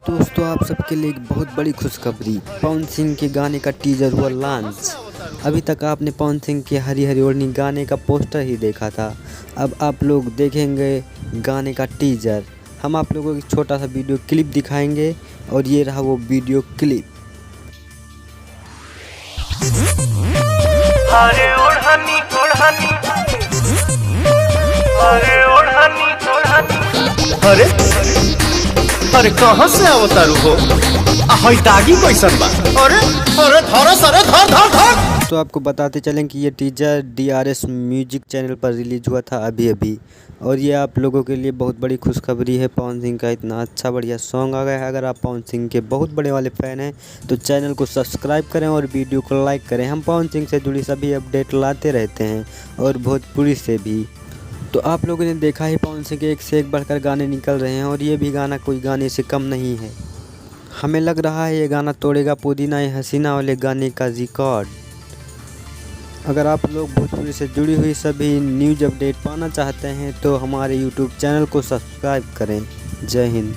दोस्तों आप सबके लिए एक बहुत बड़ी खुशखबरी। पवन सिंह के गाने का टीजर हुआ लॉन्च। अभी तक आपने पवन सिंह के हरी हरी ओढ़नी गाने का पोस्टर ही देखा था। अब आप लोग देखेंगे गाने का टीजर। हम आप लोगों को एक छोटा सा वीडियो क्लिप दिखाएंगे और ये रहा वो वीडियो क्लिप। अरे ओढ़नी ओढ़नी, अरे ओढ़नी ओढ़नी, अरे कहाँ से अवतारू हो? हई दागी कैसन बा? अरे अरे धर सरे धर धर धर। तो आपको बताते चलें कि ये टीजर DRS म्यूजिक चैनल पर रिलीज हुआ था अभी और ये आप लोगों के लिए बहुत बड़ी खुशखबरी है। पवन सिंह का इतना अच्छा बढ़िया सॉन्ग आ गया है। अगर आप पवन सिंह के बहुत बड़े वाले फ़ैन हैं तो चैनल को सब्सक्राइब करें और वीडियो को लाइक करें। हम पवन सिंह से जुड़ी सभी अपडेट लाते रहते हैं और भोजपुरी से भी। तो आप लोगों ने देखा ही पवन सिंह के एक से एक बढ़कर गाने निकल रहे हैं और ये भी गाना कोई गाने से कम नहीं है। हमें लग रहा है ये गाना तोड़ेगा पुदीना ये हसीना वाले गाने का रिकॉर्ड। अगर आप लोग भोजपुरी से जुड़ी हुई सभी न्यूज़ अपडेट पाना चाहते हैं तो हमारे YouTube चैनल को सब्सक्राइब करें। जय हिंद।